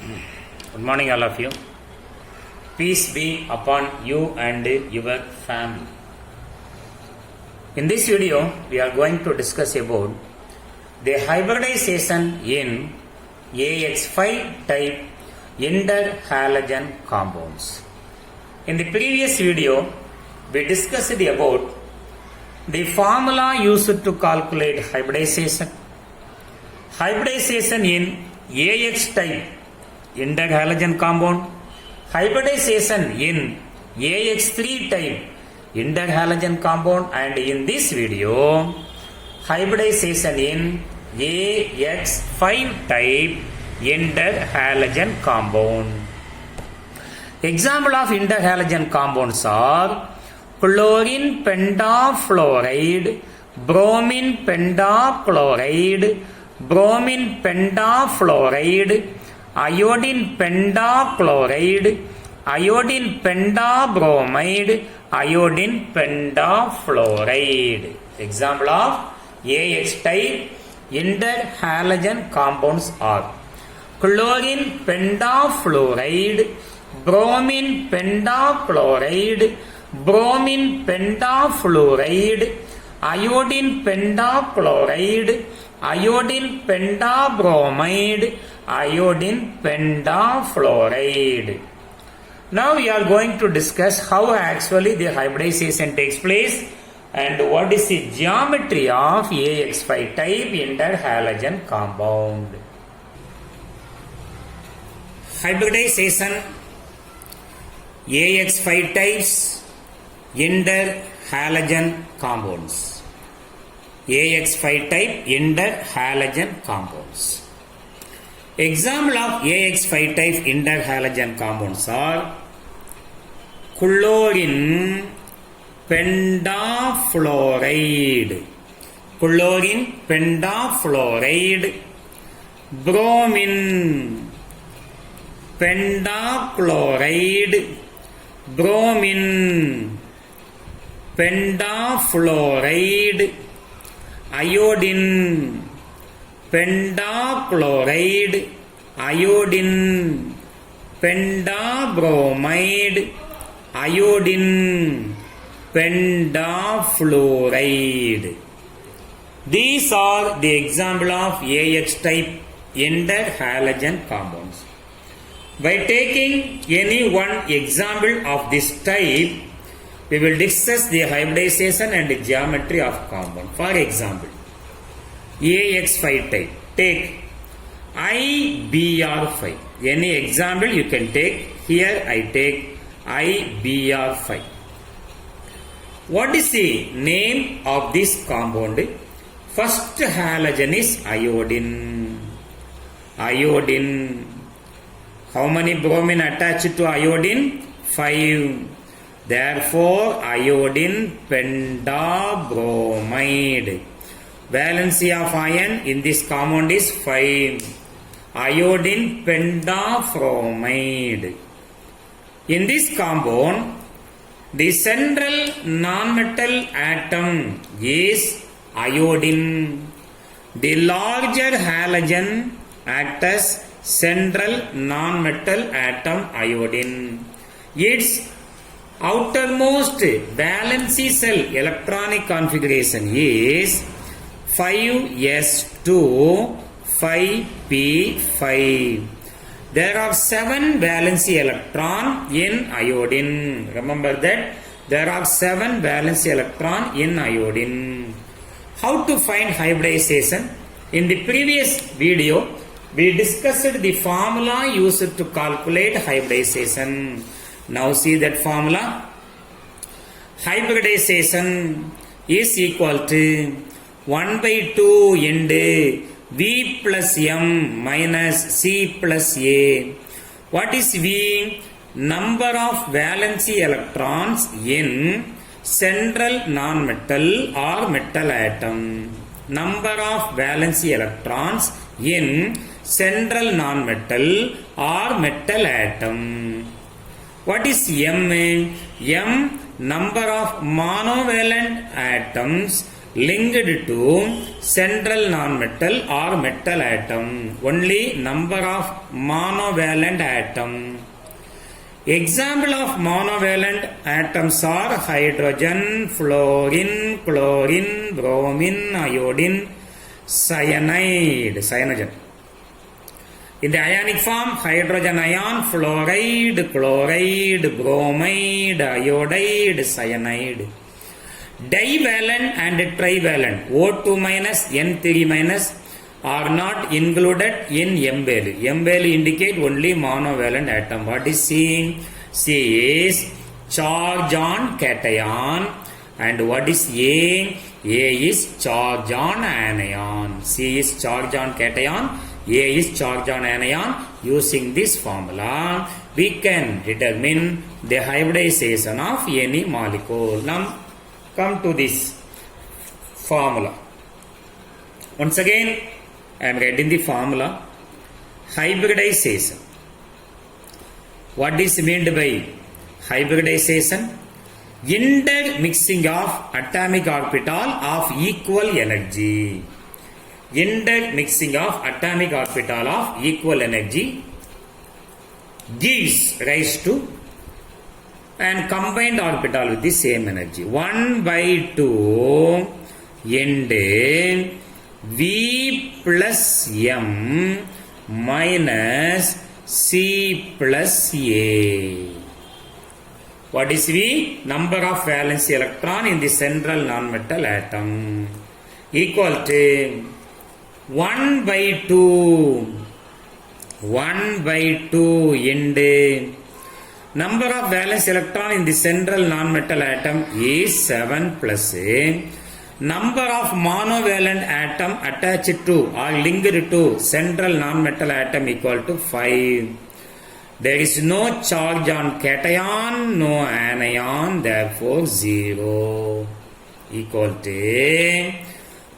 Good morning, all of you. Peace be upon you and your family. In this video, we are going to discuss about the hybridization in AX5 type ender halogen compounds. In the previous video, we discussed about the formula used to calculate hybridization. Hybridization in AX type ender halogen compound, hybridization in AX3 type ender halogen compound, and in this video hybridization in AX5 type ender halogen compound. Example of ender halogen compounds are chlorine pentafluoride, bromine pentachloride, bromine pentafluoride, iodine pentachloride, iodine pentabromide, iodine pentafluoride. Example of AX type ender halogen compounds are chlorine pentafluoride, bromine pentachloride, bromine pentafluoride, iodine pentachloride, iodine pentabromide, iodine pentafluoride. Now we are going to discuss how actually the hybridization takes place and what is the geometry of AX5 type ender halogen compound. Hybridization AX5 types ender halogen compounds. AX5 type ender halogen compounds. Example of AX5 type ender halogen compounds are chlorine pentafluoride, chlorine pentafluoride, bromine pentachloride, bromine pentafluoride, iodine pentachloride, iodine pentabromide, iodine pentafluoride. These are the example of AX type ender halogen compounds. By taking any one example of this type, we will discuss the hybridization and the geometry of compound. For example, AX5 type. Take IBr5. Any example you can take. Here I take IBr5. What is the name of this compound? First halogen is iodine. Iodine. How many bromine attached to iodine? 5. Therefore, iodine pentabromide. Valency of ion in this compound is 5. Iodine pentabromide. In this compound, the central nonmetal atom is iodine. The larger halogen acts as central nonmetal atom iodine. Its outermost valency cell electronic configuration is 5s2 5p5. There are 7 valency electron in iodine. Remember that there are 7 valency electron in iodine. How to find hybridization? In the previous video, we discussed the formula used to calculate hybridization. Now see that formula. Hybridization is equal to 1 by 2 into V plus M minus C plus A. What is V? Number of valency electrons in central nonmetal or metal atom. Number of valency electrons in central nonmetal or metal atom. What is M? M number of monovalent atoms linked to central non-metal or metal atom. Only number of monovalent atom. Example of monovalent atoms are hydrogen, fluorine, chlorine, bromine, iodine, cyanide, cyanogen. In the ionic form, hydrogen ion, fluoride, chloride, bromide, iodide, cyanide. Divalent and trivalent, O2 minus, N3 minus are not included in M value. M value indicate only monovalent atom. What is C? C is charge on cation. And what is A? A is charge on anion. C is charge on cation. A is charge on anion. Using this formula, we can determine the hybridization of any molecule. Now, come to this formula. Once again, I am writing the formula. Hybridization. What is meant by hybridization? Intermixing of atomic orbital of equal energy. Intermixing of atomic orbital of equal energy gives rise to and combined orbital with the same energy. 1/2 end V plus M minus C plus A. What is V? Number of valence electron in the central non-metal atom equal to 1/2 end number of valence electron in the central non-metal atom is 7 plus number of monovalent atom attached to or linked to central non-metal atom equal to 5. There is no charge on cation, no anion, therefore 0 equal to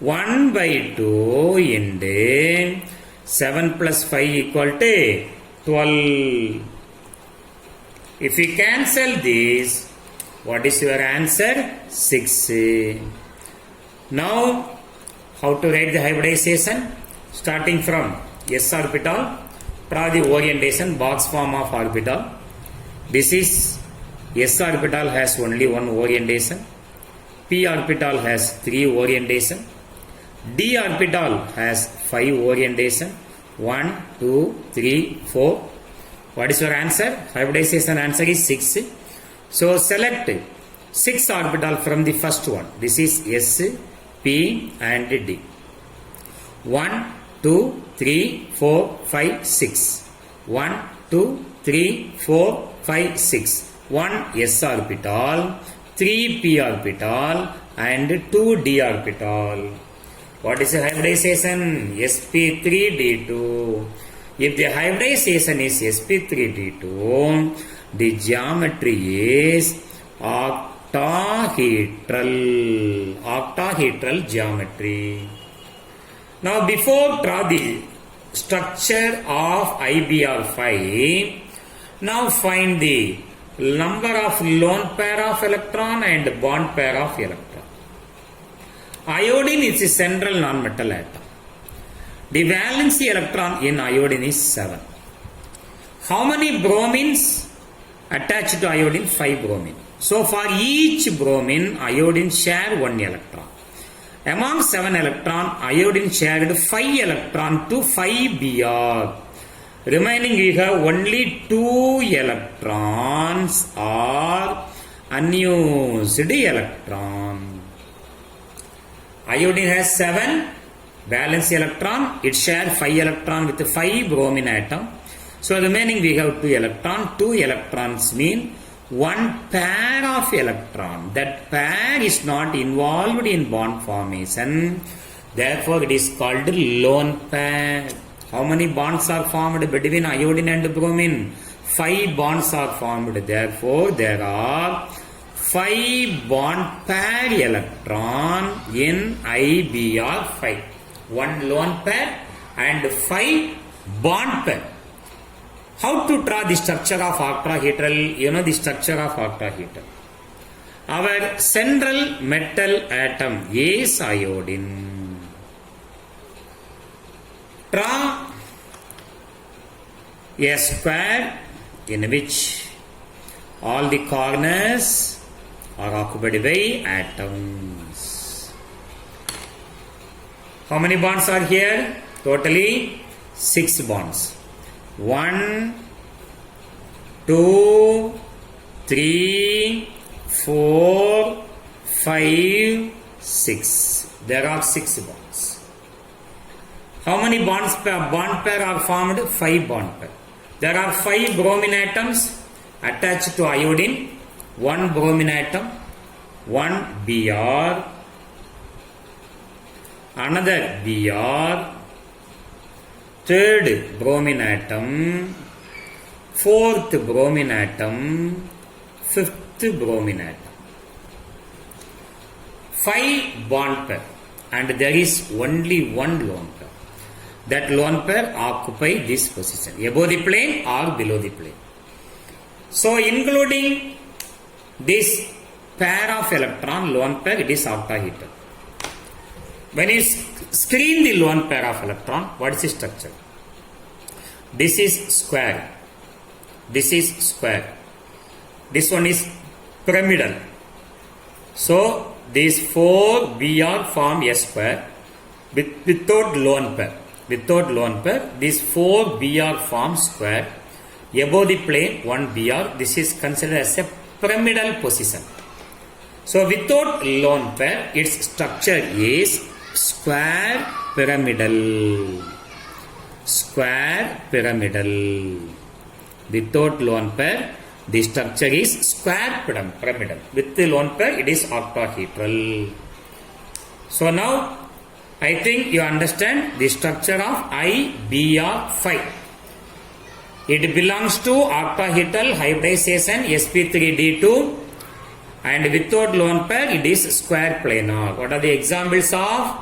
1/2 into 7 plus 5 equal to 12. If we cancel this, what is your answer? 6. Now, how to write the hybridization? Starting from s orbital, draw the orientation, box form of orbital. This is s orbital has only one orientation. P orbital has 3 orientation. D orbital has 5 orientation. 1, 2, 3, 4. What is your answer? Hybridization answer is 6. So select 6 orbital from the first one. This is S, P and D. 1, 2, 3, 4, 5, 6. 1, 2, 3, 4, 5, 6. 1 S orbital, 3 P orbital and 2 D orbital. What is the hybridization? sp3d2. If the hybridization is sp3d2, the geometry is octahedral geometry. Now before draw the structure of IBr5, now find the number of lone pair of electron and bond pair of electron. Iodine is a central non-metal atom. The valency electron in iodine is 7. How many bromines attached to iodine? 5 bromine. So for each bromine, iodine share 1 electron. Among 7 electron, iodine shared 5 electron to 5Br. Remaining we have only 2 electrons are unused electron. Iodine has 7 valence electron. It shares 5 electron with 5 bromine atom. So remaining we have 2 electron. 2 electrons mean 1 pair of electron. That pair is not involved in bond formation. Therefore it is called lone pair. How many bonds are formed between iodine and bromine? 5 bonds are formed. Therefore there are 5 bond pair electron in IBr5. 1 lone pair and 5 bond pair. How to draw the structure of octahedral? You know the structure of octahedral. Our central metal atom is iodine. Draw a square in which all the corners are occupied by atoms. How many bonds are here? Totally 6 bonds. 1, 2, 3, 4, 5, 6. There are 6 bonds. How many bonds per bond pair are formed? 5 bond pair. There are 5 bromine atoms attached to iodine. 1 bromine atom, 1 Br, another Br, third bromine atom, fourth bromine atom, fifth bromine atom. 5 bond pair, and there is only 1 lone pair. That lone pair occupy this position, above the plane or below the plane. So including this pair of electron, lone pair, it is octahedral. When you screen the lone pair of electron, what is the structure? This is square. This is square. This one is pyramidal. So these 4 Br form a square without lone pair. Without lone pair, these 4 Br form square. Above the plane, 1 Br. This is considered as a pyramidal position. So without lone pair, its structure is square pyramidal. Square pyramidal. Without lone pair, the structure is square pyramidal. With the lone pair, it is octahedral. So now, I think you understand the structure of IBr5. It belongs to octahedral hybridization sp3d2, and without lone pair it is square planar. What are the examples of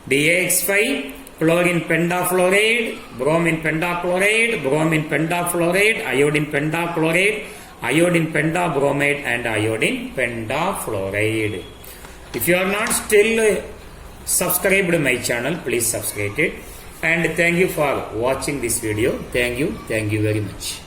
DAX5? Chlorine pentafluoride, bromine pentachloride, bromine pentafluoride, iodine pentachloride, iodine pentabromide, and iodine pentafluoride. If you are not still subscribed to my channel, please subscribe it. And thank you for watching this video. Thank you very much.